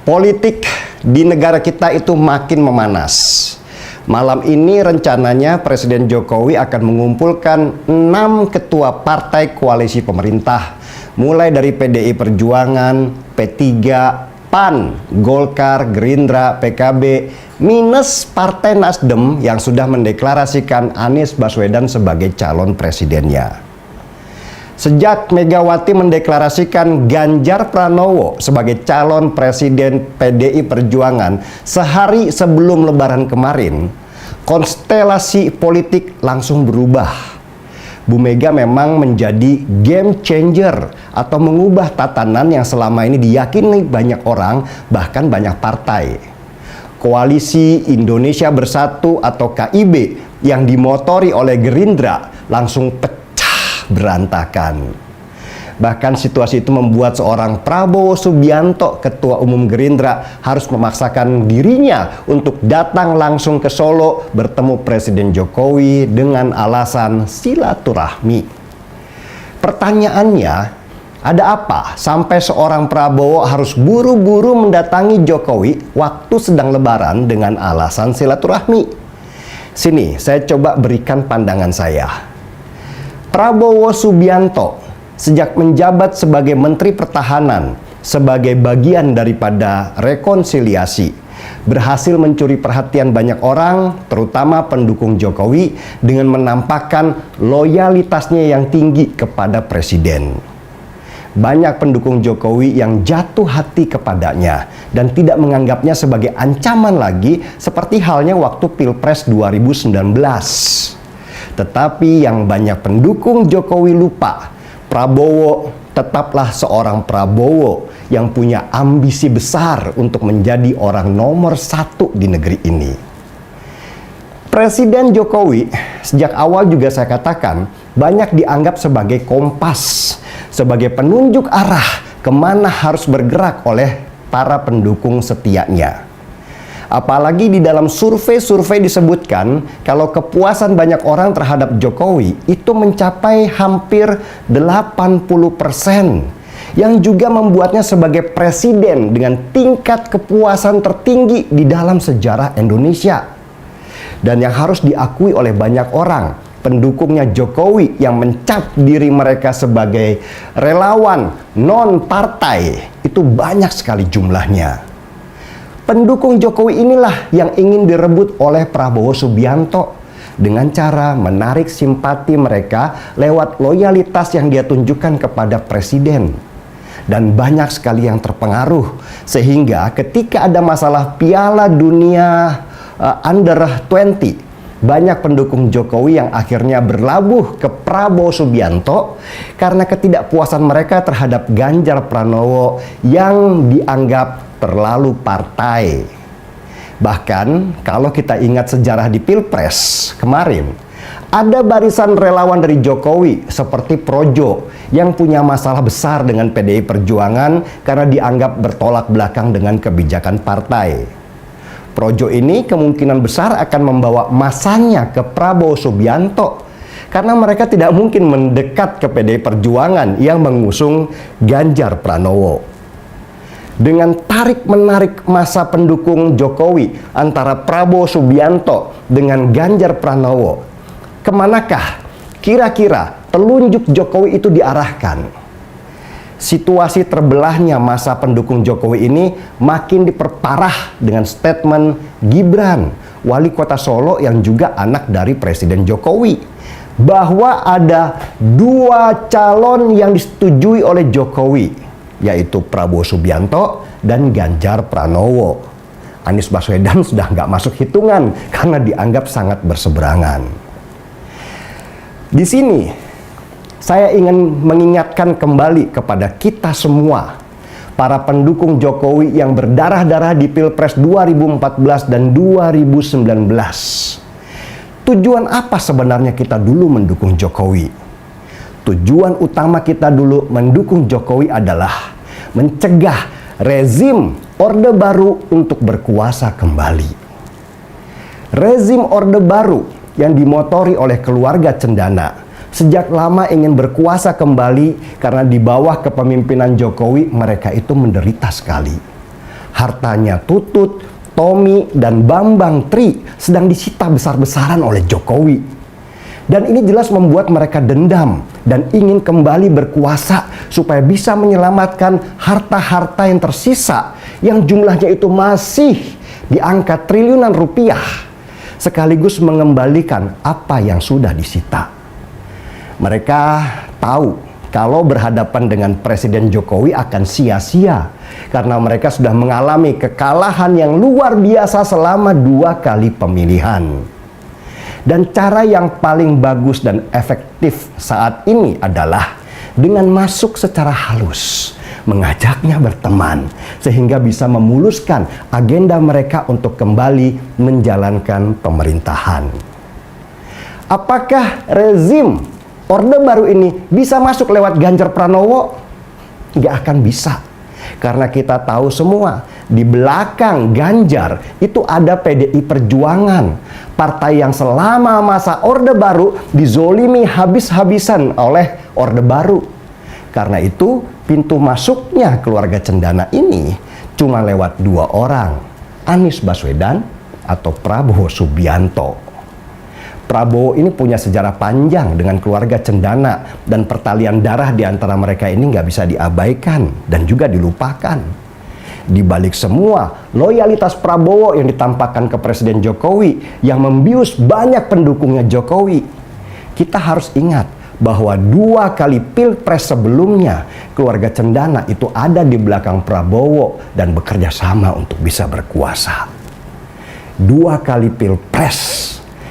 Politik di negara kita itu makin memanas. Malam ini rencananya Presiden Jokowi akan mengumpulkan 6 ketua partai koalisi pemerintah, mulai dari PDI Perjuangan, P3, PAN, Golkar, Gerindra, PKB, minus Partai Nasdem yang sudah mendeklarasikan Anies Baswedan sebagai calon presidennya. Sejak Megawati mendeklarasikan Ganjar Pranowo sebagai calon presiden PDI Perjuangan sehari sebelum Lebaran kemarin, konstelasi politik langsung berubah. Bu Mega memang menjadi game changer atau mengubah tatanan yang selama ini diyakini banyak orang, bahkan banyak partai. Koalisi Indonesia Bersatu atau KIB yang dimotori oleh Gerindra langsung berantakan. Bahkan situasi itu membuat seorang Prabowo Subianto, Ketua Umum Gerindra, harus memaksakan dirinya untuk datang langsung ke Solo bertemu Presiden Jokowi dengan alasan silaturahmi. Pertanyaannya, ada apa sampai seorang Prabowo harus buru-buru mendatangi Jokowi waktu sedang Lebaran dengan alasan silaturahmi? Sini, saya coba berikan pandangan saya. Prabowo Subianto sejak menjabat sebagai Menteri Pertahanan sebagai bagian daripada rekonsiliasi berhasil mencuri perhatian banyak orang, terutama pendukung Jokowi, dengan menampakkan loyalitasnya yang tinggi kepada Presiden. Banyak pendukung Jokowi yang jatuh hati kepadanya dan tidak menganggapnya sebagai ancaman lagi seperti halnya waktu Pilpres 2019. Tetapi yang banyak pendukung Jokowi lupa, Prabowo tetaplah seorang Prabowo yang punya ambisi besar untuk menjadi orang nomor 1 di negeri ini. Presiden Jokowi sejak awal juga saya katakan banyak dianggap sebagai kompas, sebagai penunjuk arah kemana harus bergerak oleh para pendukung setianya. Apalagi di dalam survei-survei disebutkan kalau kepuasan banyak orang terhadap Jokowi itu mencapai hampir 80%, yang juga membuatnya sebagai presiden dengan tingkat kepuasan tertinggi di dalam sejarah Indonesia. Dan yang harus diakui oleh banyak orang, pendukungnya Jokowi yang mencap diri mereka sebagai relawan non-partai itu banyak sekali jumlahnya. Pendukung Jokowi inilah yang ingin direbut oleh Prabowo Subianto dengan cara menarik simpati mereka lewat loyalitas yang dia tunjukkan kepada Presiden. Dan banyak sekali yang terpengaruh, sehingga ketika ada masalah Piala Dunia Under 20, banyak pendukung Jokowi yang akhirnya berlabuh ke Prabowo Subianto karena ketidakpuasan mereka terhadap Ganjar Pranowo yang dianggap terlalu partai. Bahkan kalau kita ingat sejarah di Pilpres kemarin, ada barisan relawan dari Jokowi seperti Projo yang punya masalah besar dengan PDI Perjuangan karena dianggap bertolak belakang dengan kebijakan partai. Projo ini kemungkinan besar akan membawa masanya ke Prabowo Subianto karena mereka tidak mungkin mendekat ke PDI Perjuangan yang mengusung Ganjar Pranowo. Dengan tarik-menarik masa pendukung Jokowi antara Prabowo Subianto dengan Ganjar Pranowo, kemanakah kira-kira telunjuk Jokowi itu diarahkan? Situasi terbelahnya masa pendukung Jokowi ini makin diperparah dengan statement Gibran, wali kota Solo yang juga anak dari Presiden Jokowi, bahwa ada 2 calon yang disetujui oleh Jokowi, yaitu Prabowo Subianto dan Ganjar Pranowo. Anies Baswedan sudah nggak masuk hitungan karena dianggap sangat berseberangan. Di sini saya ingin mengingatkan kembali kepada kita semua, para pendukung Jokowi yang berdarah-darah di Pilpres 2014 dan 2019. Tujuan apa sebenarnya kita dulu mendukung Jokowi? Tujuan utama kita dulu mendukung Jokowi adalah mencegah rezim Orde Baru untuk berkuasa kembali. Rezim Orde Baru yang dimotori oleh keluarga Cendana sejak lama ingin berkuasa kembali karena di bawah kepemimpinan Jokowi mereka itu menderita sekali. Hartanya Tutut, Tommy, dan Bambang Tri sedang disita besar-besaran oleh Jokowi. Dan ini jelas membuat mereka dendam dan ingin kembali berkuasa supaya bisa menyelamatkan harta-harta yang tersisa yang jumlahnya itu masih di angka triliunan rupiah, sekaligus mengembalikan apa yang sudah disita. Mereka tahu kalau berhadapan dengan Presiden Jokowi akan sia-sia karena mereka sudah mengalami kekalahan yang luar biasa selama 2 kali pemilihan. Dan cara yang paling bagus dan efektif saat ini adalah dengan masuk secara halus, mengajaknya berteman, sehingga bisa memuluskan agenda mereka untuk kembali menjalankan pemerintahan. Apakah rezim Orde Baru ini bisa masuk lewat Ganjar Pranowo? Nggak akan bisa. Karena kita tahu semua, di belakang Ganjar itu ada PDI Perjuangan, partai yang selama masa Orde Baru dizolimi habis-habisan oleh Orde Baru. Karena itu, pintu masuknya keluarga Cendana ini cuma lewat 2 orang, Anies Baswedan atau Prabowo Subianto. Prabowo ini punya sejarah panjang dengan keluarga Cendana, dan pertalian darah di antara mereka ini nggak bisa diabaikan dan juga dilupakan. Di balik semua loyalitas Prabowo yang ditampakkan ke Presiden Jokowi yang membius banyak pendukungnya Jokowi, kita harus ingat bahwa 2 kali pilpres sebelumnya keluarga Cendana itu ada di belakang Prabowo dan bekerja sama untuk bisa berkuasa. 2 kali pilpres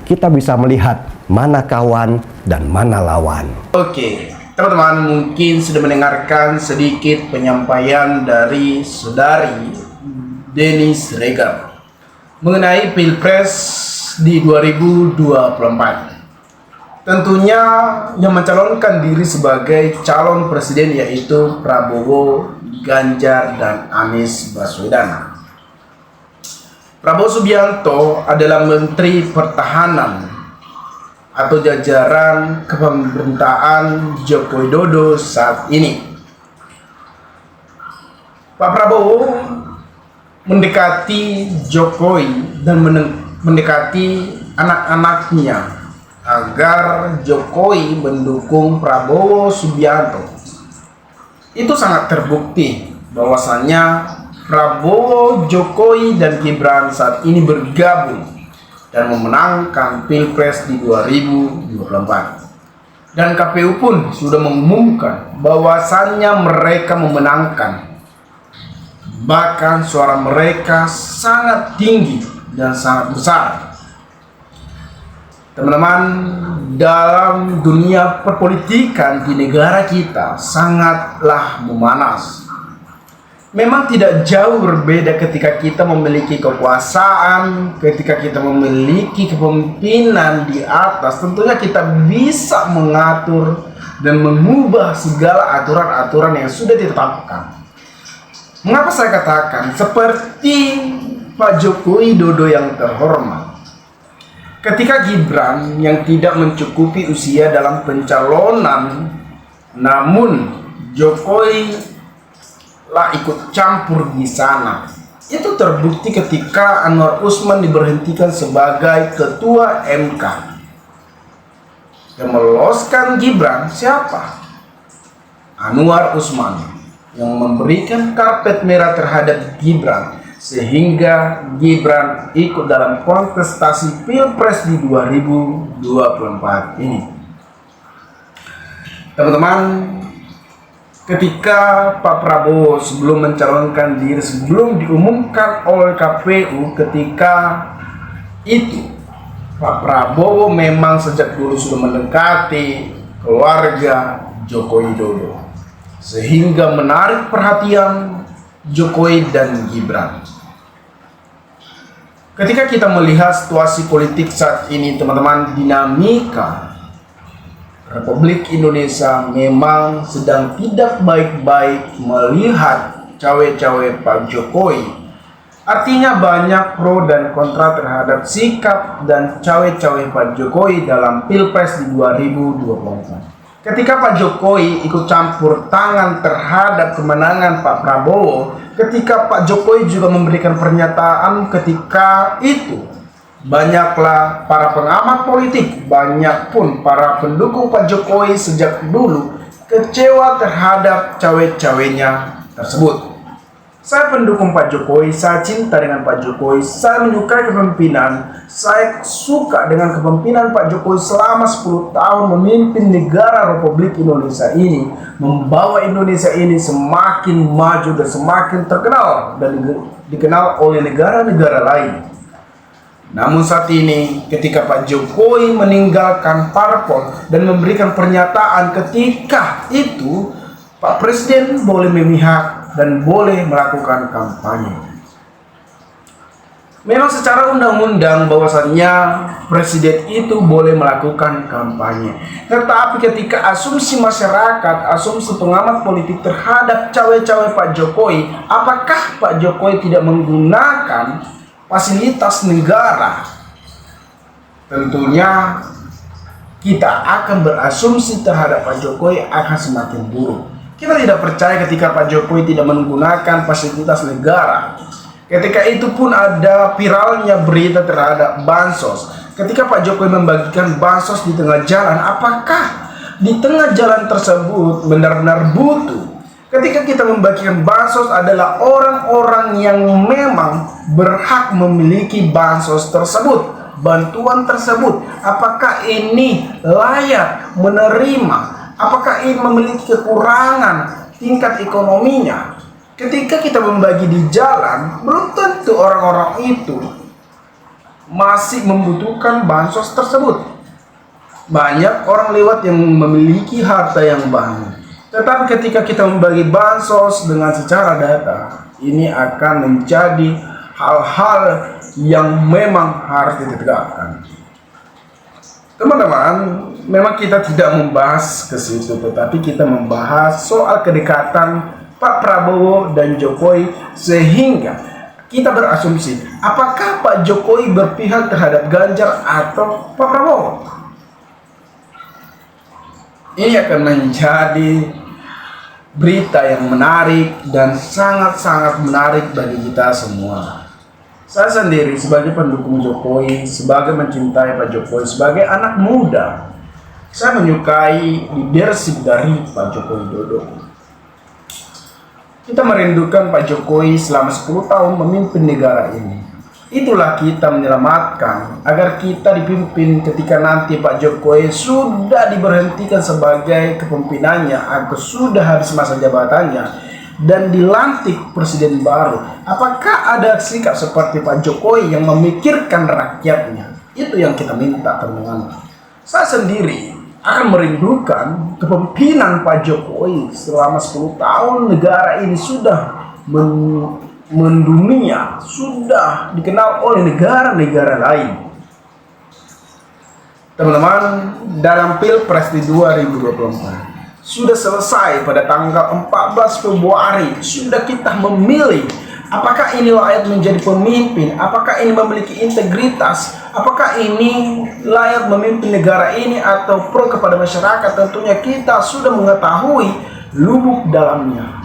kita bisa melihat mana kawan dan mana lawan. Oke, teman-teman mungkin sudah mendengarkan sedikit penyampaian dari Saudari Denis Regar mengenai Pilpres di 2024. Tentunya yang mencalonkan diri sebagai calon presiden yaitu Prabowo, Ganjar, dan Anies Baswedan. Prabowo Subianto adalah Menteri Pertahanan atau jajaran kepemerintahan Joko Widodo saat ini. Pak Prabowo mendekati Jokowi dan mendekati anak-anaknya agar Jokowi mendukung Prabowo Subianto. Itu sangat terbukti bahwasannya Prabowo, Jokowi, dan Gibran saat ini bergabung dan memenangkan Pilpres di 2024. Dan KPU pun sudah mengumumkan bahwasannya mereka memenangkan. Bahkan suara mereka sangat tinggi dan sangat besar. Teman-teman, dalam dunia perpolitikan di negara kita sangatlah memanas. Memang tidak jauh berbeda ketika kita memiliki kekuasaan, ketika kita memiliki kepemimpinan di atas. Tentunya kita bisa mengatur dan mengubah segala aturan-aturan yang sudah ditetapkan. Mengapa saya katakan seperti Pak Joko Widodo yang terhormat? Ketika Gibran yang tidak mencukupi usia dalam pencalonan, namun Jokowi lah ikut campur di sana. Itu terbukti ketika Anwar Usman diberhentikan sebagai ketua MK. Yang meloloskan Gibran siapa? Anwar Usman yang memberikan karpet merah terhadap Gibran sehingga Gibran ikut dalam kontestasi Pilpres di 2024 ini. Teman-teman, ketika Pak Prabowo sebelum mencalonkan diri, sebelum diumumkan oleh KPU, ketika itu Pak Prabowo memang sejak dulu sudah mendekati keluarga Joko Widodo, sehingga menarik perhatian Jokowi dan Gibran. Ketika kita melihat situasi politik saat ini, teman-teman, dinamika Republik Indonesia memang sedang tidak baik-baik melihat cawe-cawe Pak Jokowi. Artinya banyak pro dan kontra terhadap sikap dan cawe-cawe Pak Jokowi dalam Pilpres di 2024. Ketika Pak Jokowi ikut campur tangan terhadap kemenangan Pak Prabowo, ketika Pak Jokowi juga memberikan pernyataan ketika itu, banyaklah para pengamat politik, banyak pun para pendukung Pak Jokowi sejak dulu kecewa terhadap cawe-cawenya tersebut. Saya pendukung Pak Jokowi, saya cinta dengan Pak Jokowi, saya menyukai kepemimpinan, saya suka dengan kepemimpinan Pak Jokowi selama 10 tahun memimpin negara Republik Indonesia ini, membawa Indonesia ini semakin maju dan semakin terkenal dan dikenal oleh negara-negara lain. Namun saat ini ketika Pak Jokowi meninggalkan parpol dan memberikan pernyataan ketika itu, Pak Presiden boleh memihak dan boleh melakukan kampanye. Memang secara undang-undang bahwasannya presiden itu boleh melakukan kampanye. Tetapi ketika asumsi masyarakat, asumsi pengamat politik terhadap cawe-cawe Pak Jokowi, apakah Pak Jokowi tidak menggunakan fasilitas negara? Tentunya kita akan berasumsi terhadap Pak Jokowi akan semakin buruk. Kita tidak percaya ketika Pak Jokowi tidak menggunakan fasilitas negara. Ketika itu pun ada viralnya berita terhadap bansos. Ketika Pak Jokowi membagikan bansos di tengah jalan, apakah di tengah jalan tersebut benar-benar butuh? Ketika kita membagikan bansos adalah orang-orang yang memang berhak memiliki bansos tersebut, bantuan tersebut. Apakah ini layak menerima? Apakah ini memiliki kekurangan tingkat ekonominya? Ketika kita membagi di jalan, belum tentu orang-orang itu masih membutuhkan bansos tersebut. Banyak orang lewat yang memiliki harta yang banyak. Tetapi ketika kita membagi bansos dengan secara data, ini akan menjadi hal-hal yang memang harus ditegakkan. Teman-teman, memang kita tidak membahas ke situ, tetapi kita membahas soal kedekatan Pak Prabowo dan Jokowi sehingga kita berasumsi apakah Pak Jokowi berpihak terhadap Ganjar atau Pak Prabowo. Ini akan menjadi berita yang menarik dan sangat-sangat menarik bagi kita semua. Saya sendiri sebagai pendukung Jokowi, sebagai mencintai Pak Jokowi, sebagai anak muda, saya menyukai leadership dari Pak Joko Widodo. Kita merindukan Pak Jokowi selama 10 tahun memimpin negara ini. Itulah kita menyelamatkan agar kita dipimpin ketika nanti Pak Jokowi sudah diberhentikan sebagai kepemimpinannya atau sudah habis masa jabatannya dan dilantik presiden baru. Apakah ada sikap seperti Pak Jokowi yang memikirkan rakyatnya? Itu yang kita minta, teman-teman. Saya sendiri akan merindukan kepemimpinan Pak Jokowi selama 10 tahun negara ini sudah mendunia, sudah dikenal oleh negara-negara lain. Teman-teman, dalam Pilpres di 2024 sudah selesai pada tanggal 14 Februari. Sudah kita memilih apakah ini layak menjadi pemimpin, apakah ini memiliki integritas, apakah ini layak memimpin negara ini atau pro kepada masyarakat. Tentunya kita sudah mengetahui lubuk dalamnya.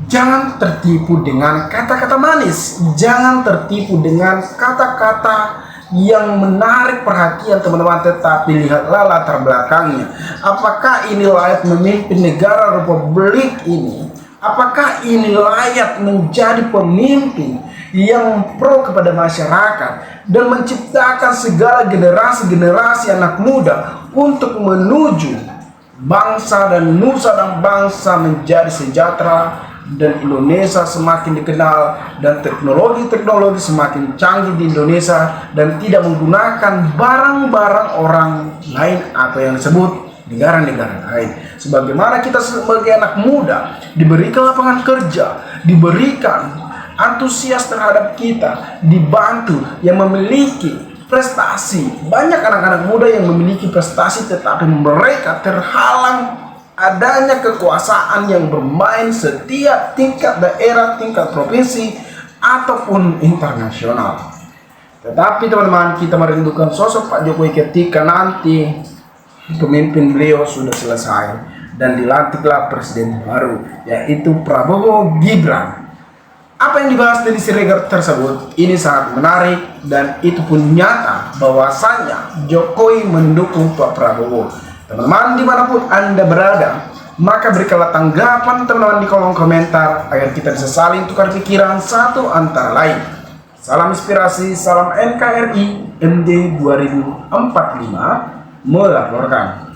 Jangan tertipu dengan kata-kata manis, jangan tertipu dengan kata-kata yang menarik perhatian teman-teman, tetapi lihatlah latar belakangnya. Apakah ini layak memimpin negara Republik ini? Apakah ini layak menjadi pemimpin yang pro kepada masyarakat dan menciptakan segala generasi-generasi anak muda untuk menuju bangsa dan nusa dan bangsa menjadi sejahtera dan Indonesia semakin dikenal dan teknologi-teknologi semakin canggih di Indonesia dan tidak menggunakan barang-barang orang lain atau yang disebut negara-negara lain. Sebagaimana kita sebagai anak muda diberikan lapangan kerja, diberikan antusias terhadap kita, dibantu yang memiliki prestasi. Banyak anak-anak muda yang memiliki prestasi tetapi mereka terhalang adanya kekuasaan yang bermain setiap tingkat daerah, tingkat provinsi, ataupun internasional. Tetapi teman-teman, kita merindukan sosok Pak Jokowi ketika nanti pemimpin beliau sudah selesai dan dilantiklah presiden baru, yaitu Prabowo Gibran. Apa yang dibahas di Siregar tersebut ini sangat menarik dan itu pun nyata bahwasanya Jokowi mendukung Pak Prabowo. Teman-teman dimanapun Anda berada, maka berikanlah tanggapan teman-teman di kolom komentar agar kita bisa saling tukar pikiran satu antara lain. Salam inspirasi, salam NKRI, MD 2045 melaporkan.